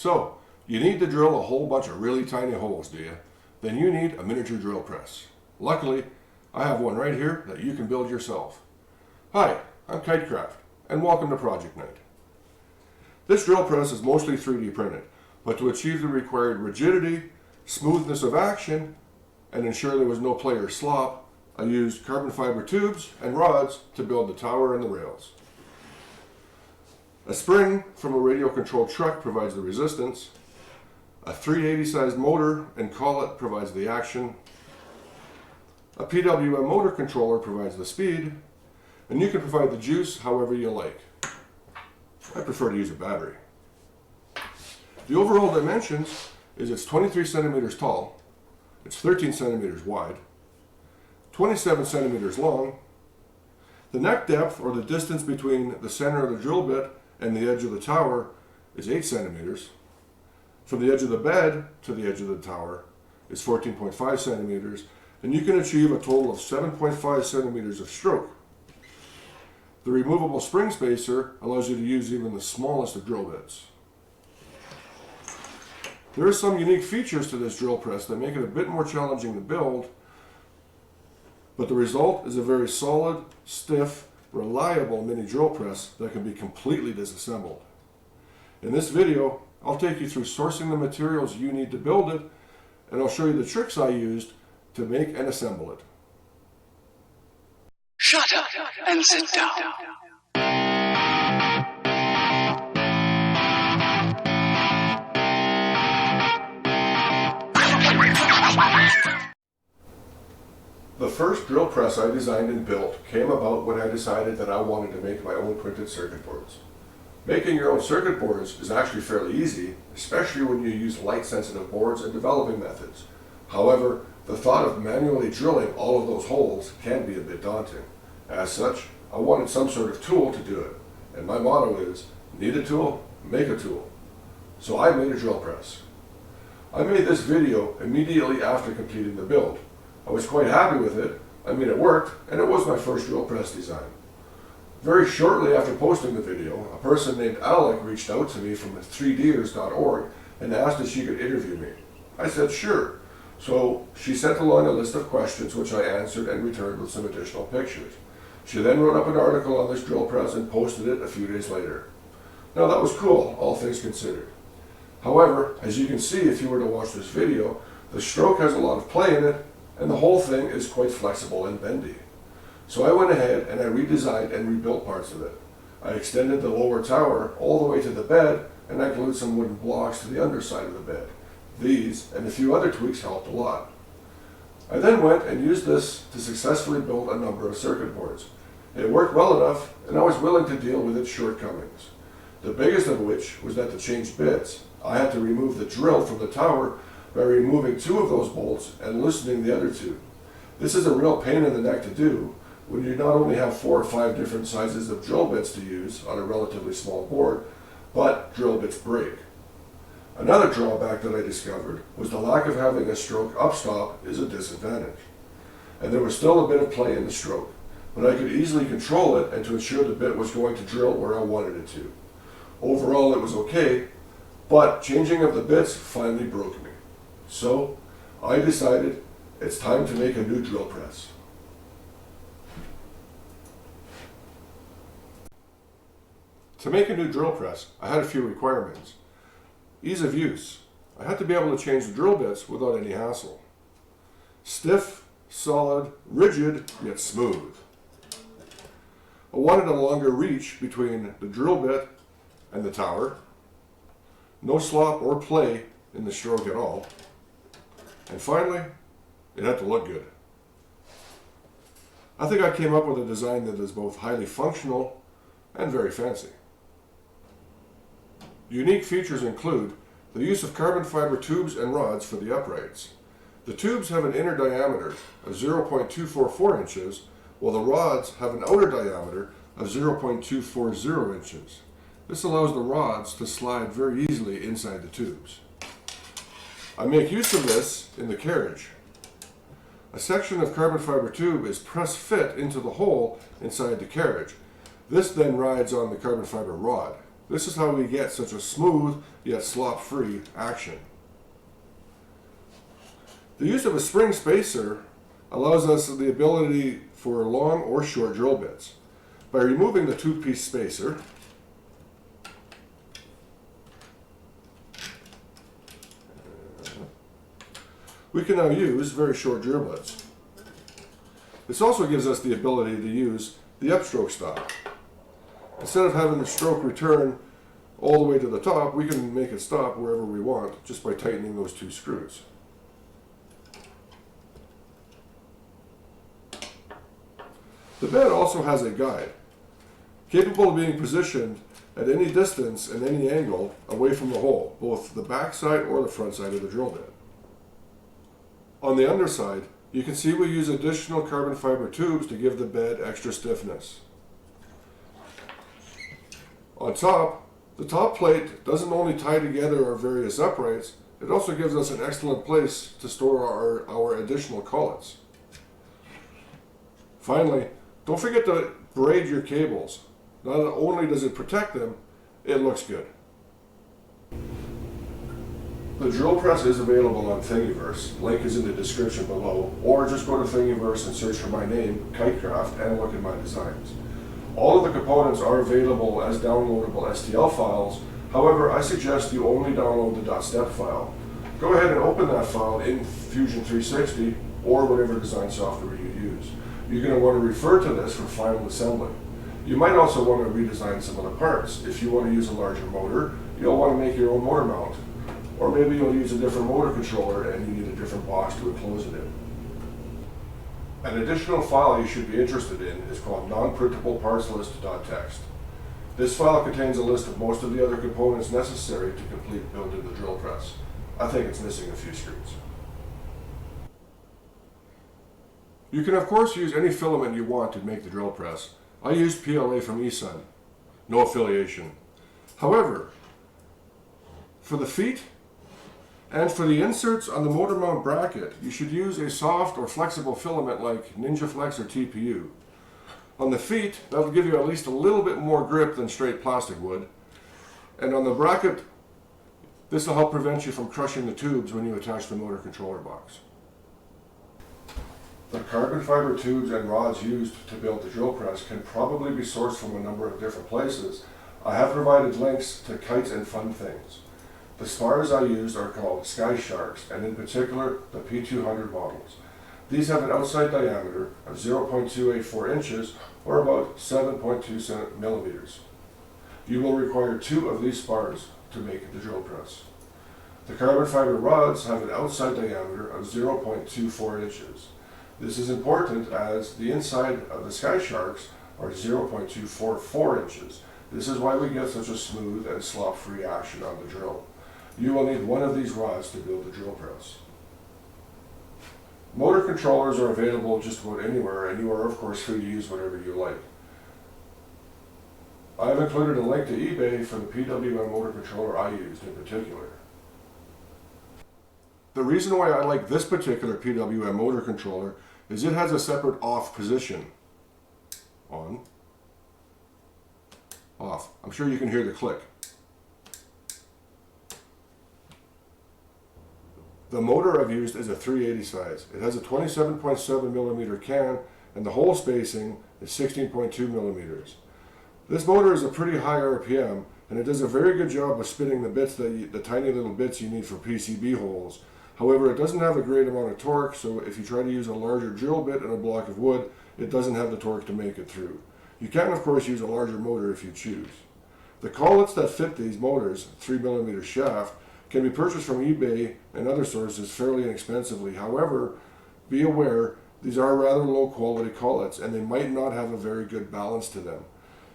So, you need to drill a whole bunch of really tiny holes, do you? Then you need a miniature drill press. Luckily, I have one right here that you can build yourself. Hi, I'm Kitecraft, and welcome to Project Night. This drill press is mostly 3D printed, but to achieve the required rigidity, smoothness of action, and ensure there was no play or slop, I used carbon fiber tubes and rods to build the tower and the rails. A spring from a radio-controlled truck provides the resistance. A 380 sized motor and collet provides the action. A PWM motor controller provides the speed, and you can provide the juice however you like. I prefer to use a battery. The overall dimensions is it's 23 centimeters tall, it's 13 centimeters wide, 27 centimeters long. The neck depth, or the distance between the center of the drill bit and the edge of the tower, is 8 centimeters. From the edge of the bed to the edge of the tower is 14.5 centimeters, and you can achieve a total of 7.5 centimeters of stroke. The removable spring spacer allows you to use even the smallest of drill bits. There are some unique features to this drill press that make it a bit more challenging to build, but the result is a very solid, stiff, reliable mini drill press that can be completely disassembled. In this video, I'll take you through sourcing the materials you need to build it, and I'll show you the tricks I used to make and assemble it. Shut up and sit down. The first drill press I designed and built came about when I decided that I wanted to make my own printed circuit boards. Making your own circuit boards is actually fairly easy, especially when you use light-sensitive boards and developing methods. However, the thought of manually drilling all of those holes can be a bit daunting. As such, I wanted some sort of tool to do it, and my motto is, need a tool, make a tool. So I made a drill press. I made this video immediately after completing the build. I was quite happy with it. I mean, it worked, and it was my first drill press design. Very shortly after posting the video, a person named Alec reached out to me from 3ders.org and asked if she could interview me. I said sure. So she sent along a list of questions which I answered and returned with some additional pictures. She then wrote up an article on this drill press and posted it a few days later. Now that was cool, all things considered. However, as you can see if you were to watch this video, the stroke has a lot of play in it, and the whole thing is quite flexible and bendy. So I went ahead and I redesigned and rebuilt parts of it. I extended the lower tower all the way to the bed, and I glued some wooden blocks to the underside of the bed. These and a few other tweaks helped a lot. I then went and used this to successfully build a number of circuit boards. It worked well enough, and I was willing to deal with its shortcomings. The biggest of which was that to change bits, I had to remove the drill from the tower by removing 2 of those bolts and loosening the other 2. This is a real pain in the neck to do when you not only have 4 or 5 different sizes of drill bits to use on a relatively small board, but drill bits break. Another drawback that I discovered was the lack of having a stroke upstop is a disadvantage. And there was still a bit of play in the stroke, but I could easily control it and to ensure the bit was going to drill where I wanted it to. Overall it was okay, but changing of the bits finally broke me. So I decided it's time to make a new drill press. To make a new drill press, I had a few requirements. Ease of use. I had to be able to change the drill bits without any hassle. Stiff, solid, rigid, yet smooth. I wanted a longer reach between the drill bit and the tower. No slop or play in the stroke at all. And finally, it had to look good. I think I came up with a design that is both highly functional and very fancy. Unique features include the use of carbon fiber tubes and rods for the uprights. The tubes have an inner diameter of 0.244 inches, while the rods have an outer diameter of 0.240 inches. This allows the rods to slide very easily inside the tubes. I make use of this in the carriage. A section of carbon fiber tube is press fit into the hole inside the carriage. This then rides on the carbon fiber rod. This is how we get such a smooth yet slop-free action. The use of a spring spacer allows us the ability for long or short drill bits. By removing the two-piece spacer, we can now use very short drill bits. This also gives us the ability to use the upstroke stop. Instead of having the stroke return all the way to the top, we can make it stop wherever we want just by tightening those two screws. The bed also has a guide, capable of being positioned at any distance and any angle away from the hole, both the back side or the front side of the drill bit. On the underside, you can see we use additional carbon fiber tubes to give the bed extra stiffness. On top, the top plate doesn't only tie together our various uprights, it also gives us an excellent place to store our additional collets. Finally, don't forget to braid your cables. Not only does it protect them, it looks good. The drill press is available on Thingiverse. Link is in the description below, or just go to Thingiverse and search for my name, Kitecraft, and look at my designs. All of the components are available as downloadable STL files. However, I suggest you only download the .step file. Go ahead and open that file in Fusion 360 or whatever design software you use. You're going to want to refer to this for final assembly. You might also want to redesign some of the parts. If you want to use a larger motor, you'll want to make your own motor mount. Or maybe you'll use a different motor controller and you need a different box to enclose it in. An additional file you should be interested in is called non-printable parts list.txt. This file contains a list of most of the other components necessary to complete building the drill press. I think it's missing a few screws. You can of course use any filament you want to make the drill press. I used PLA from eSun. No affiliation. However, for the feet and for the inserts on the motor mount bracket, you should use a soft or flexible filament like Ninja Flex or TPU. On the feet, that'll give you at least a little bit more grip than straight plastic would. And on the bracket, this will help prevent you from crushing the tubes when you attach the motor controller box. The carbon fiber tubes and rods used to build the drill press can probably be sourced from a number of different places. I have provided links to Kites and Fun Things. The spars I used are called Sky Sharks, and in particular the P200 models. These have an outside diameter of 0.284 inches or about 7.2 millimeters. You will require 2 of these spars to make the drill press. The carbon fiber rods have an outside diameter of 0.24 inches. This is important as the inside of the Sky Sharks are 0.244 inches. This is why we get such a smooth and slop-free action on the drill. You will need one of these rods to build the drill press. Motor controllers are available just about anywhere, and you are of course free to use whatever you like. I have included a link to eBay for the PWM motor controller I used in particular. The reason why I like this particular PWM motor controller is it has a separate off position. On. Off. I'm sure you can hear the click. The motor I've used is a 380 size. It has a 27.7 millimeter can and the hole spacing is 16.2 millimeters. This motor is a pretty high RPM and it does a very good job of spinning the bits, the tiny little bits you need for PCB holes. However, it doesn't have a great amount of torque, so if you try to use a larger drill bit and a block of wood, it doesn't have the torque to make it through. You can of course use a larger motor if you choose. The collets that fit these motors, 3mm shaft, can be purchased from eBay and other sources fairly inexpensively. However, be aware these are rather low quality collets and they might not have a very good balance to them.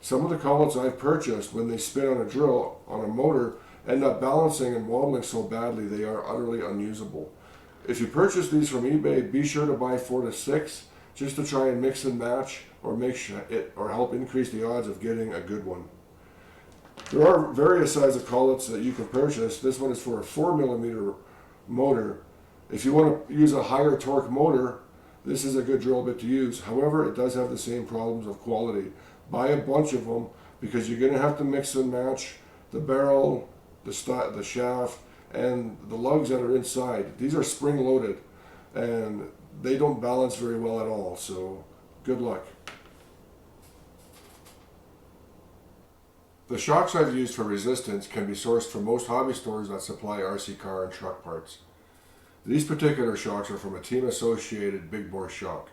Some of the collets I've purchased, when they spin on a drill on a motor, end up balancing and wobbling so badly they are utterly unusable. If you purchase these from eBay, be sure to buy 4 to 6 just to try and mix and match or help increase the odds of getting a good one. There are various sizes of collets that you can purchase. This one is for a 4mm motor. If you want to use a higher torque motor, this is a good drill bit to use. However, it does have the same problems of quality. Buy a bunch of them because you're going to have to mix and match the barrel, the shaft, and the lugs that are inside. These are spring loaded and they don't balance very well at all, so good luck. The shocks I've used for resistance can be sourced from most hobby stores that supply RC car and truck parts. These particular shocks are from a team associated big bore shock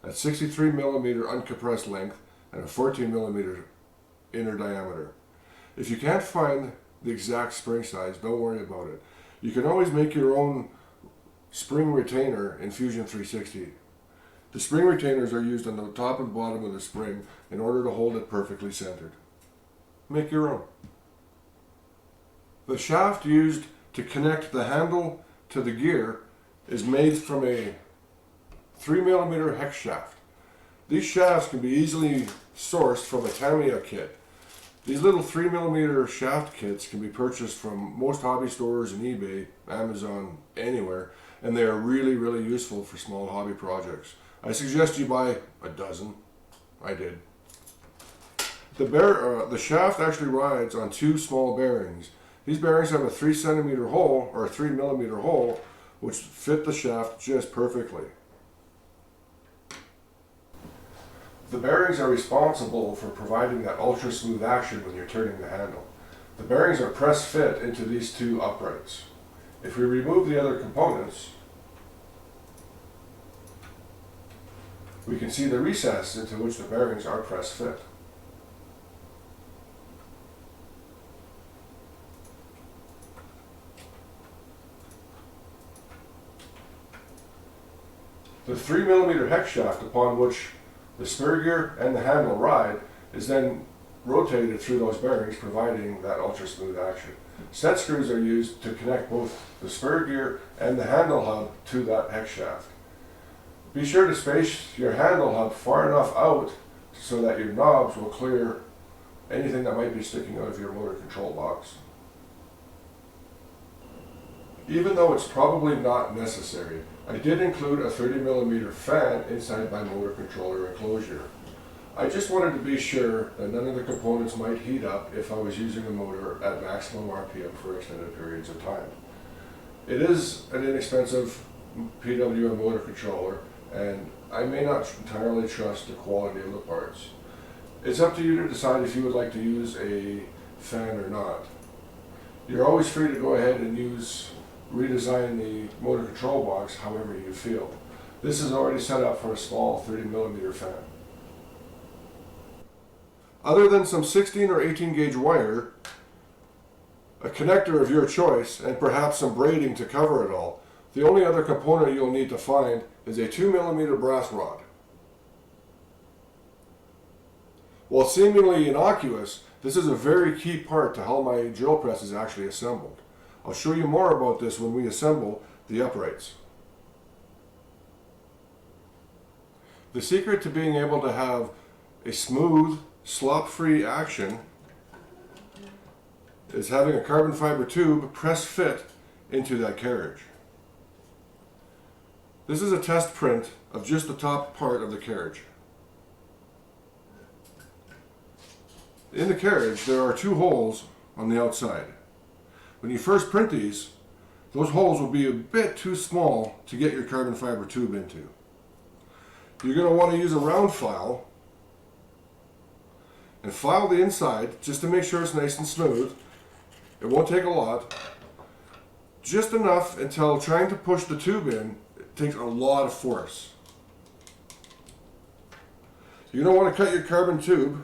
at 63mm uncompressed length and a 14mm inner diameter. If you can't find the exact spring size, don't worry about it. You can always make your own spring retainer in Fusion 360. The spring retainers are used on the top and bottom of the spring in order to hold it perfectly centered. Make your own. The shaft used to connect the handle to the gear is made from a 3mm hex shaft. These shafts can be easily sourced from a Tamiya kit. These little 3mm shaft kits can be purchased from most hobby stores and eBay, Amazon, anywhere, and they are really, really useful for small hobby projects. I suggest you buy a dozen. I did. The shaft actually rides on two small bearings. These bearings have a 3cm hole or a 3mm hole, which fit the shaft just perfectly. The bearings are responsible for providing that ultra smooth action when you're turning the handle. The bearings are press fit into these two uprights. If we remove the other components, we can see the recess into which the bearings are press fit. The 3mm hex shaft upon which the spur gear and the handle ride is then rotated through those bearings, providing that ultra smooth action. Set screws are used to connect both the spur gear and the handle hub to that hex shaft. Be sure to space your handle hub far enough out so that your knobs will clear anything that might be sticking out of your motor control box. Even though it's probably not necessary, I did include a 30mm fan inside my motor controller enclosure. I just wanted to be sure that none of the components might heat up if I was using the motor at maximum RPM for extended periods of time. It is an inexpensive PWM motor controller, and I may not entirely trust the quality of the parts. It's up to you to decide if you would like to use a fan or not. You're always free to go ahead and redesign the motor control box however you feel. This is already set up for a small 30mm fan. Other than some 16 or 18 gauge wire, a connector of your choice, and perhaps some braiding to cover it all, the only other component you'll need to find is a 2mm brass rod. While seemingly innocuous, this is a very key part to how my drill press is actually assembled. I'll show you more about this when we assemble the uprights. The secret to being able to have a smooth, slop-free action is having a carbon fiber tube press fit into that carriage. This is a test print of just the top part of the carriage. In the carriage, there are two holes on the outside. When you first print these, those holes will be a bit too small to get your carbon fiber tube into. You're going to want to use a round file and file the inside just to make sure it's nice and smooth. It won't take a lot. Just enough until trying to push the tube in, it takes a lot of force. You're going to want to cut your carbon tube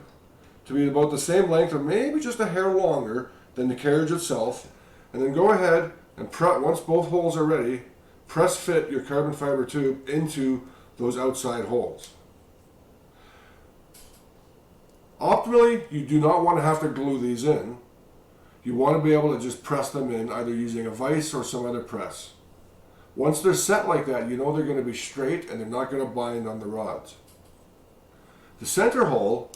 to be about the same length or maybe just a hair longer than the carriage itself. And then go ahead and once both holes are ready, press fit your carbon fiber tube into those outside holes. Optimally, you do not want to have to glue these in. You want to be able to just press them in either using a vise or some other press. Once they're set like that, you know they're going to be straight and they're not going to bind on the rods. The center hole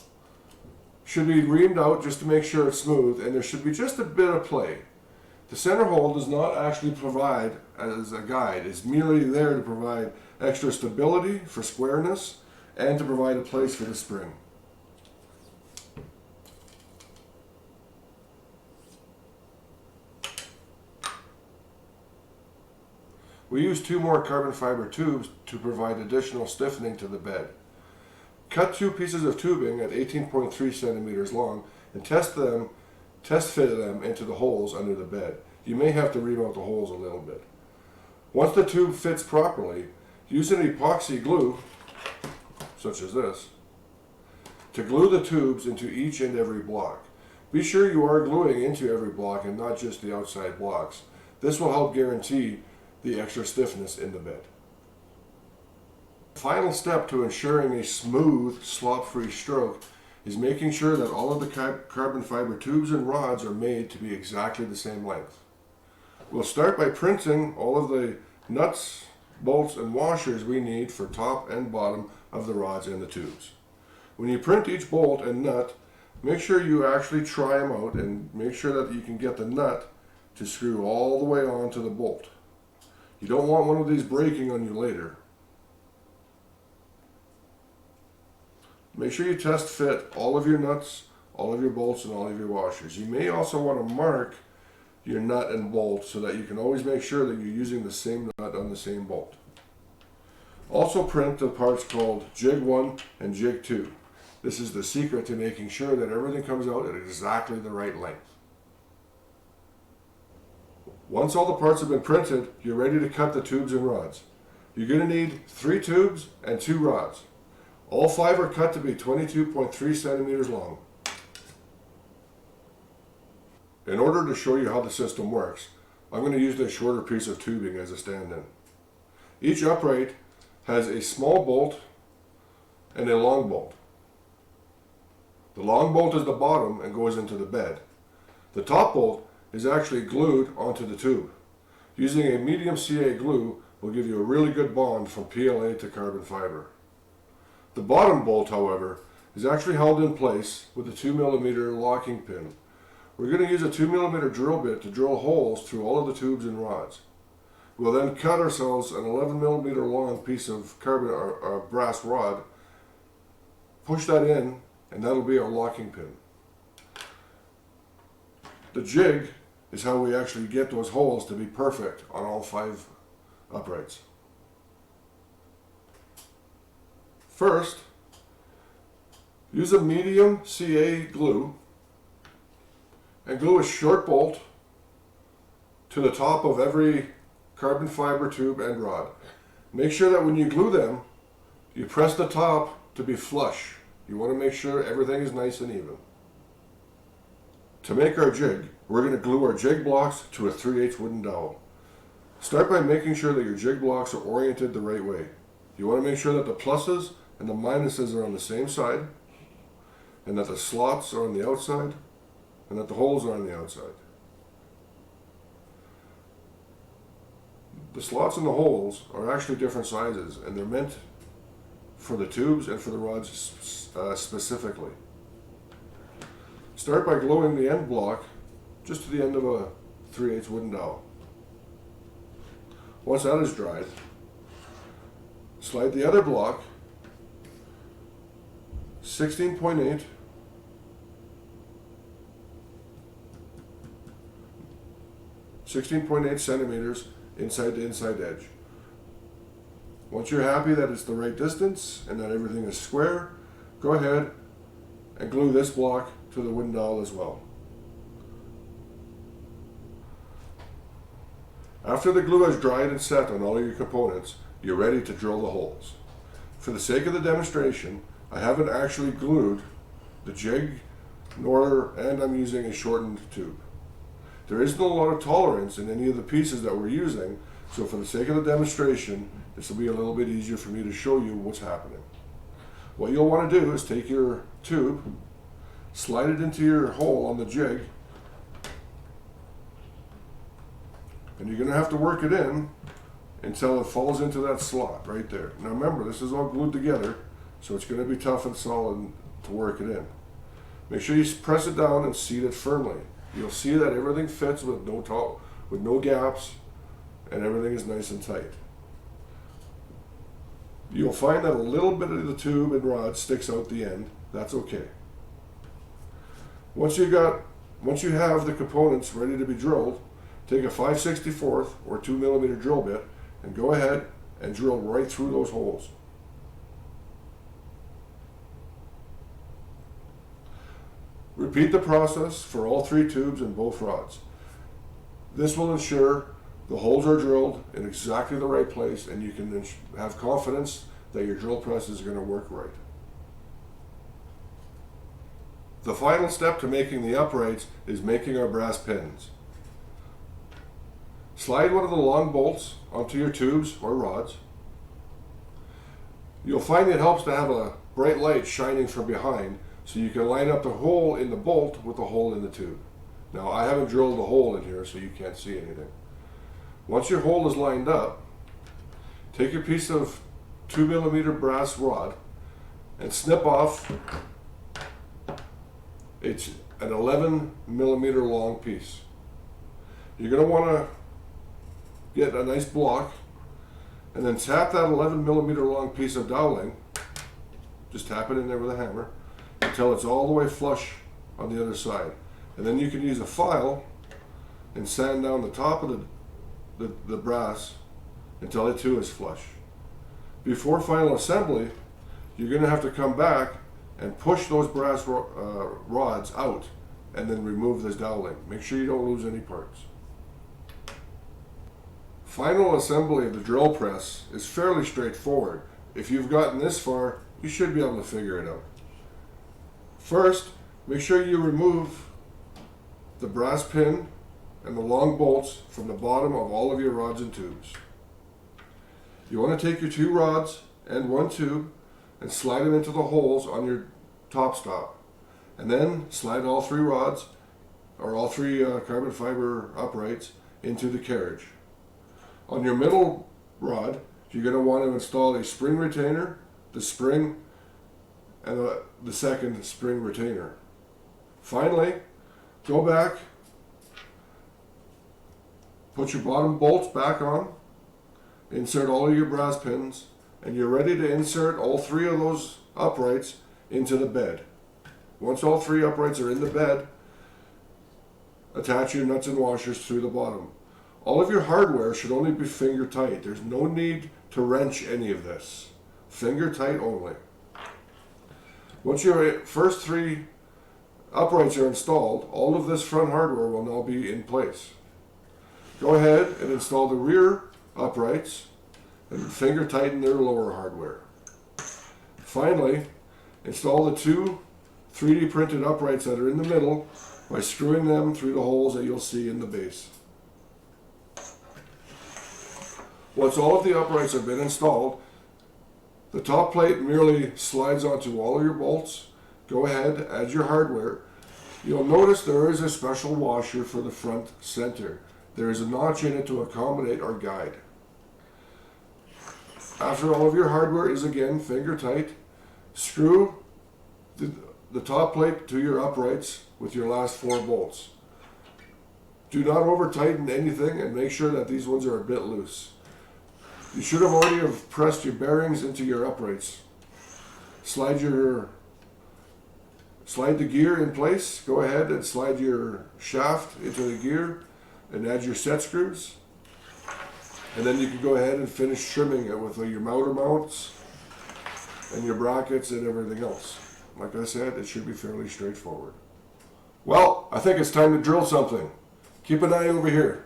should be reamed out just to make sure it's smooth, and there should be just a bit of play. The center hole does not actually provide as a guide. It's merely there to provide extra stability for squareness and to provide a place for the spring. We use 2 more carbon fiber tubes to provide additional stiffening to the bed. Cut 2 pieces of tubing at 18.3 centimeters long and test fit them into the holes under the bed. You may have to remount the holes a little bit. Once the tube fits properly, use an epoxy glue, such as this, to glue the tubes into each and every block. Be sure you are gluing into every block and not just the outside blocks. This will help guarantee the extra stiffness in the bed. The final step to ensuring a smooth, slop-free stroke is making sure that all of the carbon fiber tubes and rods are made to be exactly the same length. We'll start by printing all of the nuts, bolts, and washers we need for top and bottom of the rods and the tubes. When you print each bolt and nut, make sure you actually try them out and make sure that you can get the nut to screw all the way onto the bolt. You don't want one of these breaking on you later. Make sure you test fit all of your nuts, all of your bolts, and all of your washers. You may also want to mark your nut and bolt so that you can always make sure that you're using the same nut on the same bolt. Also print the parts called Jig 1 and Jig 2. This is the secret to making sure that everything comes out at exactly the right length. Once all the parts have been printed, you're ready to cut the tubes and rods. You're going to need 3 tubes and 2 rods. All 5 are cut to be 22.3 centimeters long. In order to show you how the system works, I'm going to use this shorter piece of tubing as a stand-in. Each upright has a small bolt and a long bolt. The long bolt is the bottom and goes into the bed. The top bolt is actually glued onto the tube. Using a medium CA glue will give you a really good bond from PLA to carbon fiber. The bottom bolt, however, is actually held in place with a 2mm locking pin. We're going to use a 2mm drill bit to drill holes through all of the tubes and rods. We'll then cut ourselves an 11mm long piece of carbon or brass rod, push that in, and that'll be our locking pin. The jig is how we actually get those holes to be perfect on all 5 uprights. First, use a medium CA glue and glue a short bolt to the top of every carbon fiber tube and rod. Make sure that when you glue them, you press the top to be flush. You want to make sure everything is nice and even. To make our jig, we're going to glue our jig blocks to a 3/8 wooden dowel. Start by making sure that your jig blocks are oriented the right way. You want to make sure that the pluses and the minuses are on the same side, and that the slots are on the outside, and that the holes are on the outside. The slots and the holes are actually different sizes, and they're meant for the tubes and for the rods specifically. Start by gluing the end block just to the end of a 3/8 wooden dowel. Once that is dried, slide the other block 16.8 centimeters inside the inside edge. Once you're happy that it's the right distance and that everything is square, go ahead and glue this block to the wooden dowel as well. After the glue has dried and set on all of your components, you're ready to drill the holes. For the sake of the demonstration, I haven't actually glued the jig and I'm using a shortened tube. There isn't a lot of tolerance in any of the pieces that we're using, so for the sake of the demonstration, this will be a little bit easier for me to show you what's happening. What you'll want to do is take your tube, slide it into your hole on the jig, and you're going to have to work it in until it falls into that slot right there. Now remember, this is all glued together, so it's going to be tough and solid to work it in. Make sure you press it down and seat it firmly. You'll see that everything fits with no gaps, and everything is nice and tight. You'll find that a little bit of the tube and rod sticks out the end. That's okay. Once you have the components ready to be drilled, take a 5/64 or 2mm drill bit and go ahead and drill right through those holes. Repeat the process for all 3 tubes and both rods. This will ensure the holes are drilled in exactly the right place, and you can have confidence that your drill press is going to work right. The final step to making the uprights is making our brass pins. Slide one of the long bolts onto your tubes or rods. You'll find it helps to have a bright light shining from behind, so you can line up the hole in the bolt with the hole in the tube. Now, I haven't drilled a hole in here, so you can't see anything. Once your hole is lined up, take your piece of 2mm brass rod and snip off. It's an 11mm long piece. You're going to want to get a nice block and then tap that 11mm long piece of doweling. Just tap it in there with a hammer until it's all the way flush on the other side. And then you can use a file and sand down the top of the brass until it too is flush. Before final assembly, you're going to have to come back and push those brass rods out and then remove this doweling. Make sure you don't lose any parts. Final assembly of the drill press is fairly straightforward. If you've gotten this far, you should be able to figure it out. First, make sure you remove the brass pin and the long bolts from the bottom of all of your rods and tubes. You want to take your 2 rods and 1 tube and slide them into the holes on your top stop, and then slide all 3 rods or all 3 carbon fiber uprights into the carriage. On your middle rod, you're going to want to install a spring retainer, the spring, and the second spring retainer. Finally, go back, put your bottom bolts back on, insert all of your brass pins, and you're ready to insert all 3 of those uprights into the bed. Once all 3 uprights are in the bed, attach your nuts and washers through the bottom. All of your hardware should only be finger tight. There's no need to wrench any of this. Finger tight only. Once your first 3 uprights are installed, all of this front hardware will now be in place. Go ahead and install the rear uprights and finger tighten their lower hardware. Finally, install the 2 3D printed uprights that are in the middle by screwing them through the holes that you'll see in the base. Once all of the uprights have been installed, the top plate merely slides onto all of your bolts. Go ahead, add your hardware. You'll notice there is a special washer for the front center. There is a notch in it to accommodate our guide. After all of your hardware is again finger tight, screw the top plate to your uprights with your last 4 bolts. Do not over tighten anything and make sure that these ones are a bit loose. You should have already pressed your bearings into your uprights. Slide the gear in place. Go ahead and slide your shaft into the gear and add your set screws. And then you can go ahead and finish trimming it with your motor mounts and your brackets and everything else. Like I said, it should be fairly straightforward. Well, I think it's time to drill something. Keep an eye over here.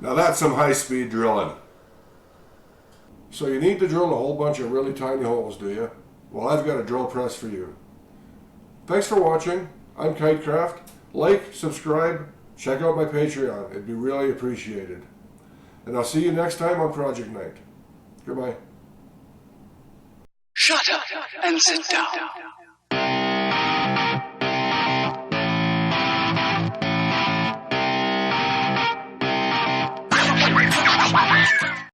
Now that's some high-speed drilling. So you need to drill a whole bunch of really tiny holes, do you? Well, I've got a drill press for you. Thanks for watching. I'm Kitecraft. Like, subscribe, check out my Patreon. It'd be really appreciated. And I'll see you next time on Project Night. Goodbye. Shut up and sit down.